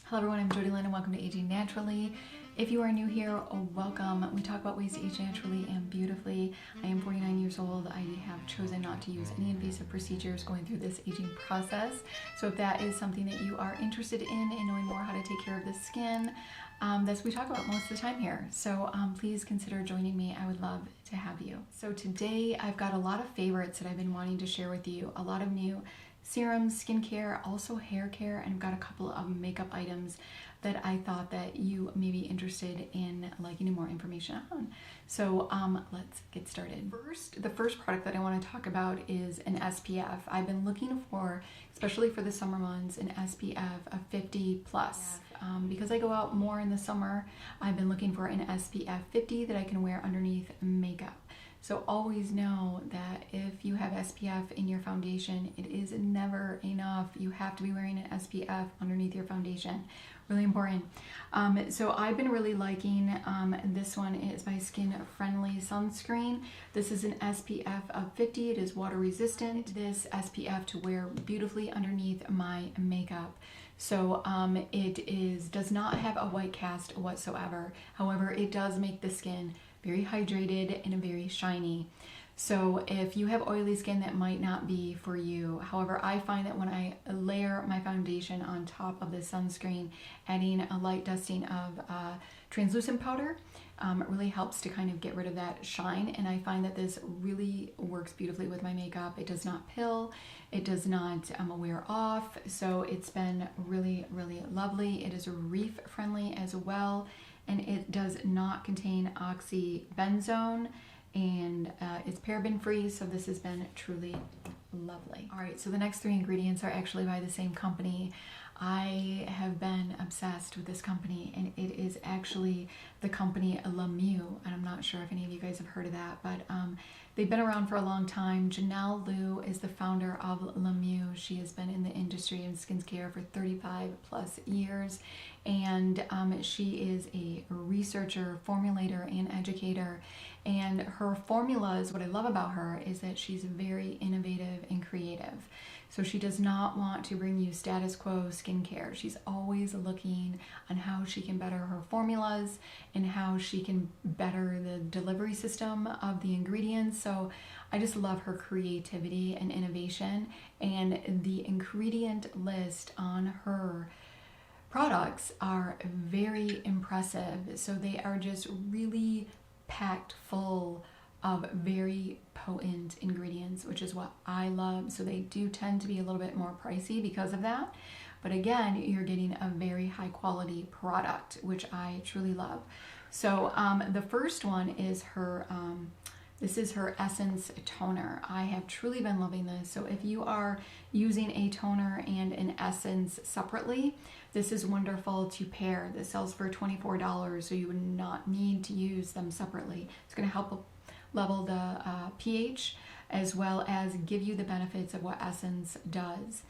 Hello everyone, I'm Jody Lynn and welcome to Aging Naturally. If you are new here, welcome. We talk about ways to age naturally and beautifully. I am 49 years old. I have chosen not to use any invasive procedures going through this aging process. So if that is something that you are interested in knowing more how to take care of the skin, that's what we talk about most of the time here. So please consider joining me. I would love to have you. So today I've got a lot of favorites that I've been wanting to share with you. A lot of new serums, skincare, also hair care, and I've got a couple of makeup items that I thought that you may be interested in getting more information on. So let's get started. The first product that I want to talk about is an SPF. I've been looking for, especially for the summer months, an SPF of 50 plus. Because I go out more in the summer, I've been looking for an SPF 50 that I can wear underneath makeup. So always know that if you have SPF in your foundation, it is never enough. You have to be wearing an SPF underneath your foundation. Really important. So I've been really liking this one. It is by Skin Friendly Sunscreen. This is an SPF of 50. It is water resistant. This SPF to wear beautifully underneath my makeup. So it does not have a white cast whatsoever. However, it does make the skin very hydrated and very shiny. So if you have oily skin, that might not be for you. However, I find that when I layer my foundation on top of the sunscreen, adding a light dusting of translucent powder, it really helps to kind of get rid of that shine. And I find that this really works beautifully with my makeup. It does not pill, it does not wear off. So it's been really, really lovely. It is reef friendly as well. And it does not contain oxybenzone, and it's paraben free, so this has been truly lovely. All right, so the next three ingredients are actually by the same company. I have been obsessed with this company, and it is actually the company Mieux, and I'm not sure if any of you guys have heard of that, but they've been around for a long time. Janelle Liu is the founder of Mieux. She has been in the industry in skincare for 35 plus years, and she is a researcher, formulator, and educator. And her formulas, what I love about her is that she's very innovative and creative. So she does not want to bring you status quo skincare. She's always looking on how she can better her formulas and how she can better the delivery system of the ingredients. So I just love her creativity and innovation, and the ingredient list on her products are very impressive. So they are just really packed full of very potent ingredients, which is what I love. So they do tend to be a little bit more pricey because of that. But again, you're getting a very high quality product, which I truly love. So the first one is her, this is her Essence Toner. I have truly been loving this. So if you are using a toner and an essence separately, this is wonderful to pair. This sells for $24, so you would not need to use them separately. It's going to help level the pH as well as give you the benefits of what Essence does.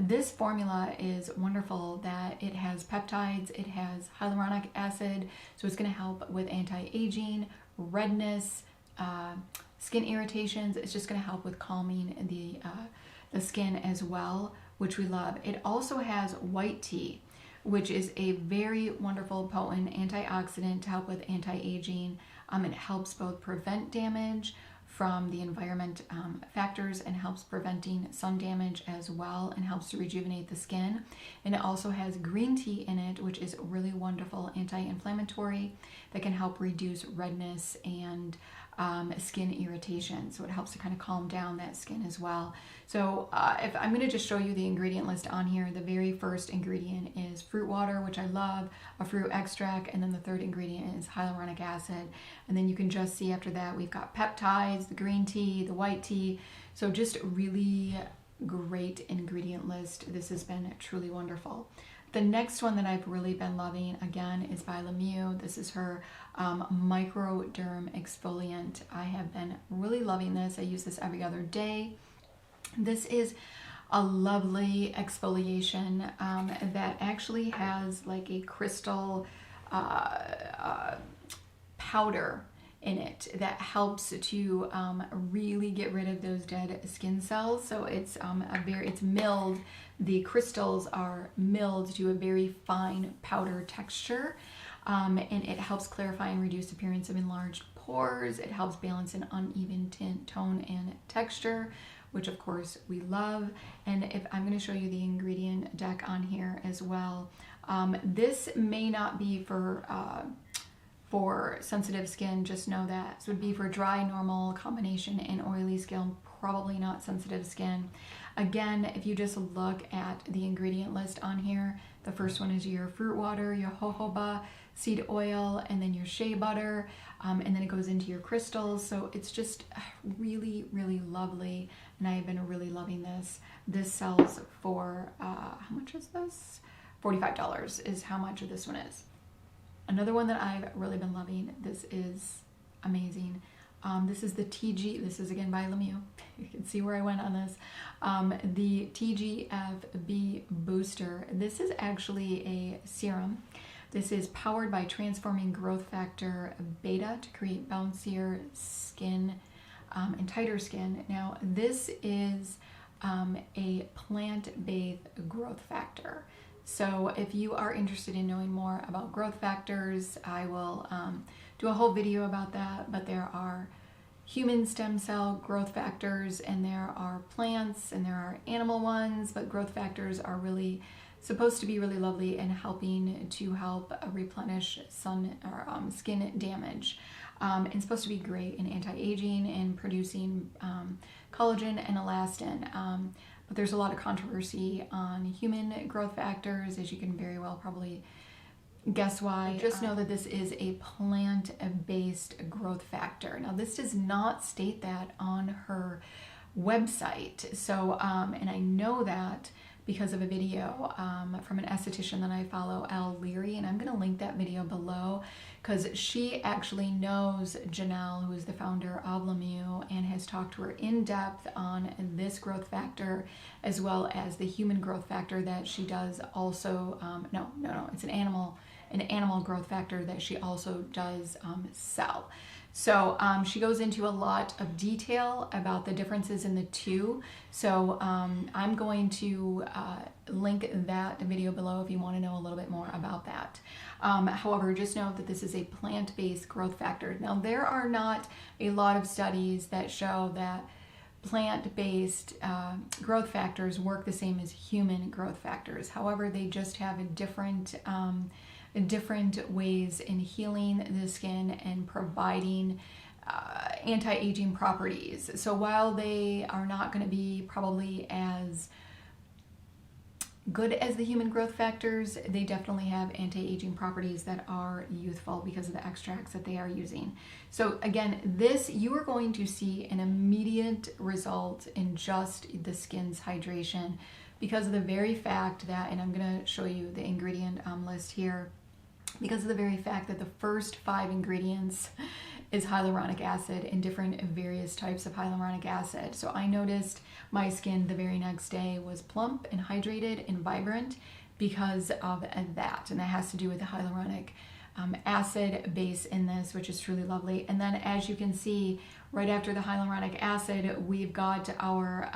This formula is wonderful that it has peptides, it has hyaluronic acid, so it's going to help with anti-aging, redness, skin irritations. It's just going to help with calming the skin as well, which we love. It also has white tea, which is a very wonderful potent antioxidant to help with anti-aging. It helps both prevent damage from the environment factors and helps preventing sun damage as well, and helps to rejuvenate the skin. And it also has green tea in it, which is really wonderful anti-inflammatory that can help reduce redness and skin irritation. So it helps to kind of calm down that skin as well. So if I'm going to just show you the ingredient list on here, the very first ingredient is fruit water, which I love, a fruit extract, and then the third ingredient is hyaluronic acid. And then you can just see after that we've got peptides, the green tea, the white tea. So just really great ingredient list. This has been truly wonderful. The next one that I've really been loving, again, is by Mieux. This is her Microderm Exfoliant. I have been really loving this. I use this every other day. This is a lovely exfoliation that actually has like a crystal powder in it that helps to really get rid of those dead skin cells. So it's it's milled. The crystals are milled to a very fine powder texture, and it helps clarify and reduce appearance of enlarged pores. It helps balance an uneven tint, tone, and texture, which of course we love. And if I'm going to show you the ingredient deck on here as well. This may not be for sensitive skin, just know that. This would be for dry, normal, combination, and oily skin, probably not sensitive skin. Again, if you just look at the ingredient list on here, the first one is your fruit water, your jojoba seed oil, and then your shea butter, and then it goes into your crystals. So it's just really, really lovely, and I've been really loving this. This sells for, how much is this? $45 is how much this one is. Another one that I've really been loving, this is amazing. This is the this is again by Mieux. You can see where I went on this. The TGF Booster. This is actually a serum. This is powered by transforming growth factor beta to create bouncier skin and tighter skin. Now, this is a plant-based growth factor. So if you are interested in knowing more about growth factors, I will do a whole video about that. But there are human stem cell growth factors, and there are plants, and there are animal ones, but growth factors are really supposed to be really lovely and helping to help replenish skin damage. It's supposed to be great in anti-aging and producing collagen and elastin. But there's a lot of controversy on human growth factors, as you can very well probably guess why. Just know that this is a plant-based growth factor. Now, this does not state that on her website. So, and I know that because of a video from an esthetician that I follow, Elle Leary, and I'm going to link that video below because she actually knows Janelle, who is the founder of Mieux, and has talked to her in depth on this growth factor as well as the human growth factor that she does also. No, it's an animal growth factor that she also does sell. So she goes into a lot of detail about the differences in the two. So I'm going to link that video below if you want to know a little bit more about that. However, just know that this is a plant-based growth factor. Now, there are not a lot of studies that show that plant-based growth factors work the same as human growth factors. However, they just have a different ways in healing the skin and providing anti-aging properties. So while they are not going to be probably as good as the human growth factors, they definitely have anti-aging properties that are youthful because of the extracts that they are using. So again, this, you are going to see an immediate result in just the skin's hydration because of the very fact that, and I'm going to show you the ingredient list here, because of the very fact that the first 5 ingredients is hyaluronic acid and different various types of hyaluronic acid. So I noticed my skin the very next day was plump and hydrated and vibrant because of that. And that has to do with the hyaluronic acid base in this, which is truly lovely. And then as you can see, right after the hyaluronic acid, we've got our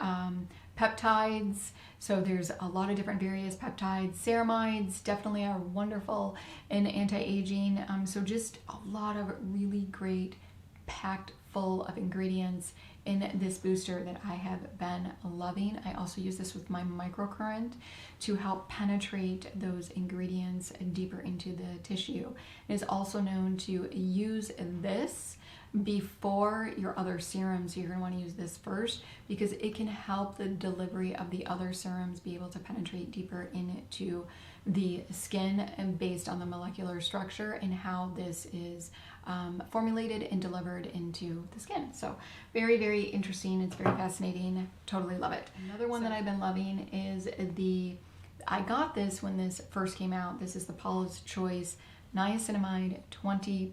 peptides. So there's a lot of different various peptides. Ceramides definitely are wonderful in anti-aging. So just a lot of really great, packed full of ingredients in this booster that I have been loving. I also use this with my microcurrent to help penetrate those ingredients deeper into the tissue. It is also known to use this before your other serums. You're going to want to use this first because it can help the delivery of the other serums be able to penetrate deeper into the skin and based on the molecular structure and how this is formulated and delivered into the skin. So very, very interesting. It's very fascinating. Totally love it. Another one that I've been loving is I got this when this first came out. This is the Paula's Choice niacinamide 20%.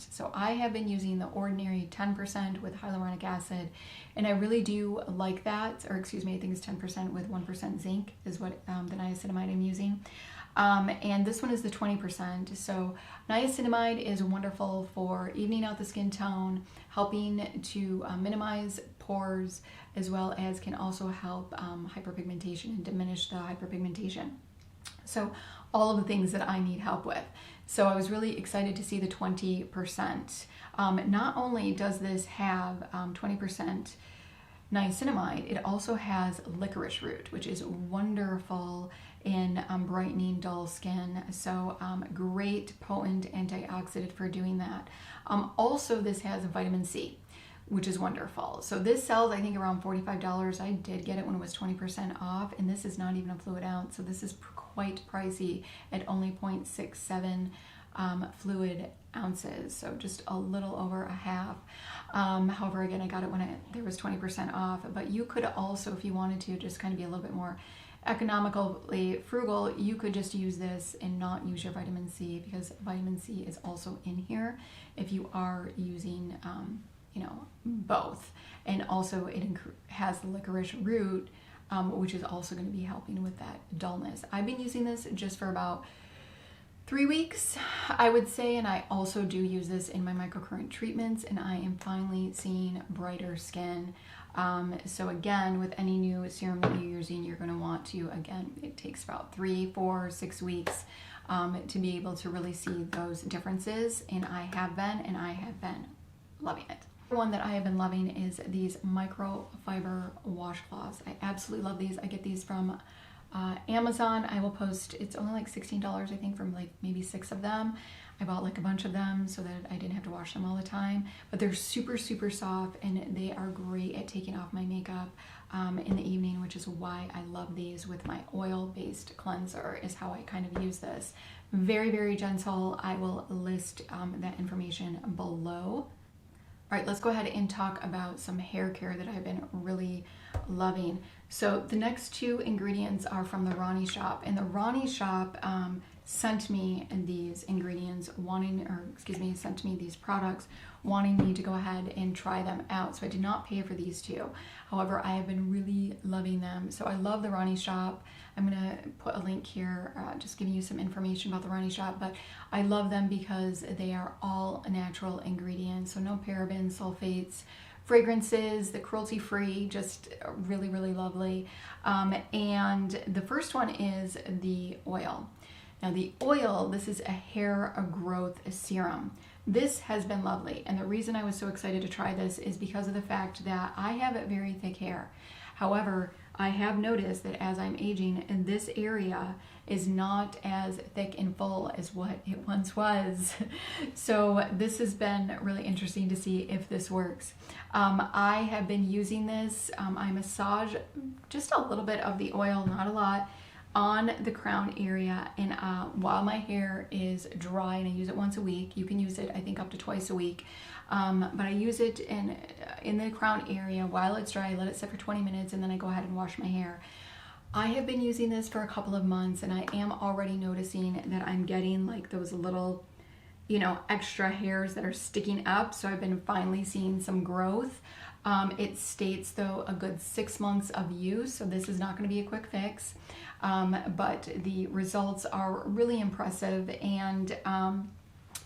So I have been using the ordinary 10% with hyaluronic acid, and I really do like that, or excuse me, I think it's 10% with 1% zinc is what the niacinamide I'm using. And this one is the 20%. So niacinamide is wonderful for evening out the skin tone, helping to minimize pores, as well as can also help hyperpigmentation and diminish the hyperpigmentation. So all of the things that I need help with. So I was really excited to see the 20%. Not only does this have 20% niacinamide, it also has licorice root, which is wonderful in brightening dull skin. So great potent antioxidant for doing that. Also, this has vitamin C, which is wonderful. So this sells, I think, around $45. I did get it when it was 20% off, and this is not even a fluid ounce, so this is quite pricey at only 0.67 fluid ounces, so just a little over a half. However, again, I got it when there was 20% off, but you could also, if you wanted to, just kind of be a little bit more economically frugal, you could just use this and not use your vitamin C, because vitamin C is also in here if you are using both. And also it has licorice root, which is also going to be helping with that dullness. I've been using this just for about 3 weeks, I would say, and I also do use this in my microcurrent treatments, and I am finally seeing brighter skin. So again, with any new serum that you're using, you're going to want to, again, it takes about 3, 4, 6 weeks to be able to really see those differences, and I have been loving it. One that I have been loving is these microfiber washcloths. I absolutely love these. I get these from Amazon. I will post, it's only like $16, I think, from like maybe 6 of them. I bought like a bunch of them so that I didn't have to wash them all the time, but they're super, super soft, and they are great at taking off my makeup in the evening, which is why I love these with my oil-based cleanser, is how I kind of use this. Very, very gentle. I will list that information below. All right, let's go ahead and talk about some hair care that I've been really loving. So the next 2 ingredients are from the Ronnie shop, and the Ronnie shop sent me these ingredients sent me these products wanting me to go ahead and try them out. So I did not pay for these 2. However, I have been really loving them. So I love the Ronnie shop. I'm gonna put a link here, just giving you some information about the Ronnie shop, but I love them because they are all natural ingredients. So no parabens, sulfates, fragrances, the cruelty free, just really, really lovely. And the first one is the oil. Now the oil, this is a hair growth serum. This has been lovely, and the reason I was so excited to try this is because of the fact that I have very thick hair. However, I have noticed that as I'm aging, and this area is not as thick and full as what it once was. So this has been really interesting to see if this works. I have been using this. I massage just a little bit of the oil, not a lot, on the crown area, and while my hair is dry, and I use it once a week. You can use it, I think, up to twice a week, but I use it in the crown area while it's dry. I let it sit for 20 minutes, and then I go ahead and wash my hair. I have been using this for a couple of months, and I am already noticing that I'm getting like those little, extra hairs that are sticking up. So I've been finally seeing some growth. It states, though, a good 6 months of use, so this is not going to be a quick fix, but the results are really impressive. And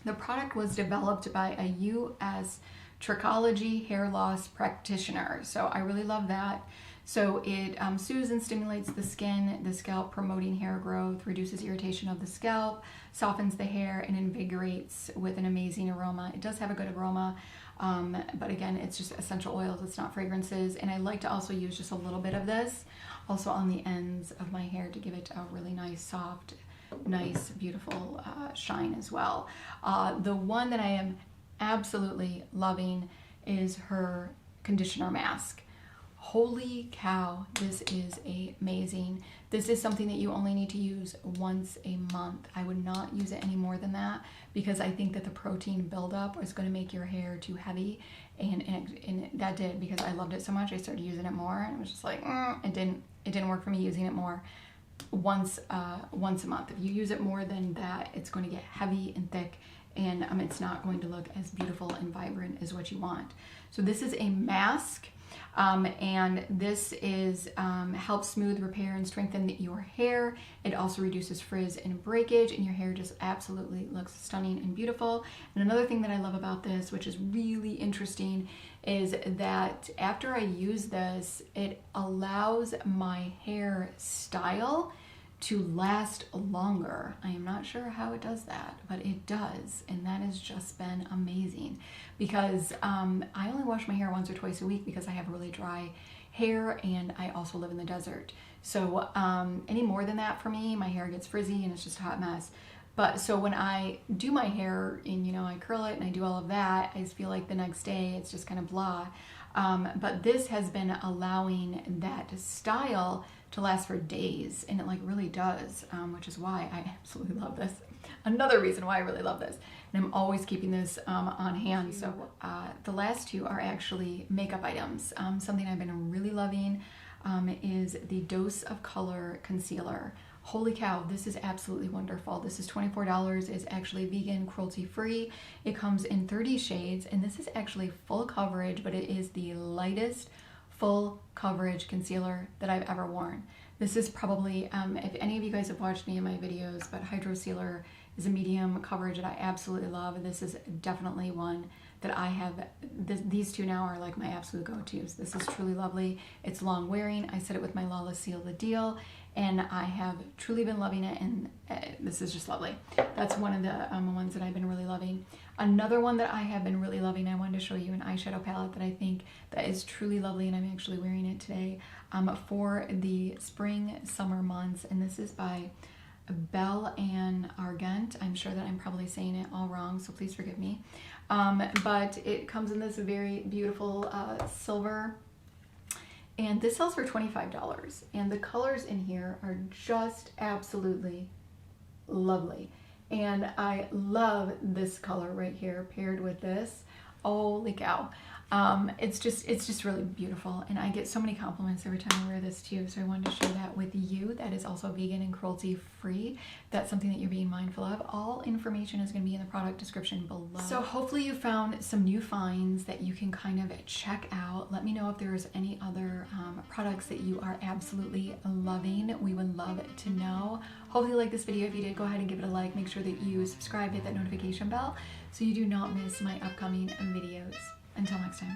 the product was developed by a U.S. trichology hair loss practitioner, so I really love that. So it soothes and stimulates the skin, the scalp, promoting hair growth, reduces irritation of the scalp, softens the hair, and invigorates with an amazing aroma. It does have a good aroma. But again, it's just essential oils, it's not fragrances. And I like to also use just a little bit of this also on the ends of my hair to give it a really nice, soft, nice, beautiful shine as well. The one that I am absolutely loving is her conditioner mask. Holy cow, this is amazing. This is something that you only need to use once a month. I would not use it any more than that, because I think that the protein buildup is going to make your hair too heavy, and that did, because I loved it so much. I started using it more, and it was just like, it didn't work for me using it more once a month. If you use it more than that, it's going to get heavy and thick, and it's not going to look as beautiful and vibrant as what you want. So this is a mask. And this is helps smooth, repair, and strengthen your hair. It also reduces frizz and breakage, and your hair just absolutely looks stunning and beautiful. And another thing that I love about this, which is really interesting, is that after I use this, it allows my hair style to last longer. I am not sure how it does that, but it does, and that has just been amazing because I only wash my hair once or twice a week because I have really dry hair and I also live in the desert. So any more than that for me, my hair gets frizzy and it's just a hot mess. But so when I do my hair and, you know, I curl it and I do all of that, I just feel like the next day it's just kind of blah. But this has been allowing that style to last for days, and it like really does, which is why I absolutely love this. Another reason why I really love this, and I'm always keeping this on hand. So the last two are actually makeup items. Something I've been really loving is the Dose of Color Concealer. Holy cow, this is absolutely wonderful. This is $24. It's actually vegan, cruelty free. It comes in 30 shades, and this is actually full coverage, but it is the lightest full coverage concealer that I've ever worn. This is probably, if any of you guys have watched any of my videos, but Hydro Sealer is a medium coverage that I absolutely love. This is definitely one that I have. These two now are like my absolute go-tos. This is truly lovely. It's long wearing. I said it with my Lala Seal the Deal, and I have truly been loving it, and this is just lovely. That's one of the ones that I've been really loving. Another one that I have been really loving, I wanted to show you an eyeshadow palette that I think that is truly lovely, and I'm actually wearing it today for the spring summer months, and this is by Belle and Argent. I'm sure that I'm probably saying it all wrong, so please forgive me. But it comes in this very beautiful silver, and this sells for $25, and the colors in here are just absolutely lovely. And I love this color right here paired with this. Holy cow. It's just really beautiful, and I get so many compliments every time I wear this too, so I wanted to share that with you. That is also vegan and cruelty free. That's something that you're being mindful of. All information is going to be in the product description below. So hopefully you found some new finds that you can kind of check out. Let me know if there's any other products that you are absolutely loving. We would love to know. Hopefully you like this video. If you did, go ahead and give it a like. Make sure that you subscribe, hit that notification bell so you do not miss my upcoming videos. Until next time.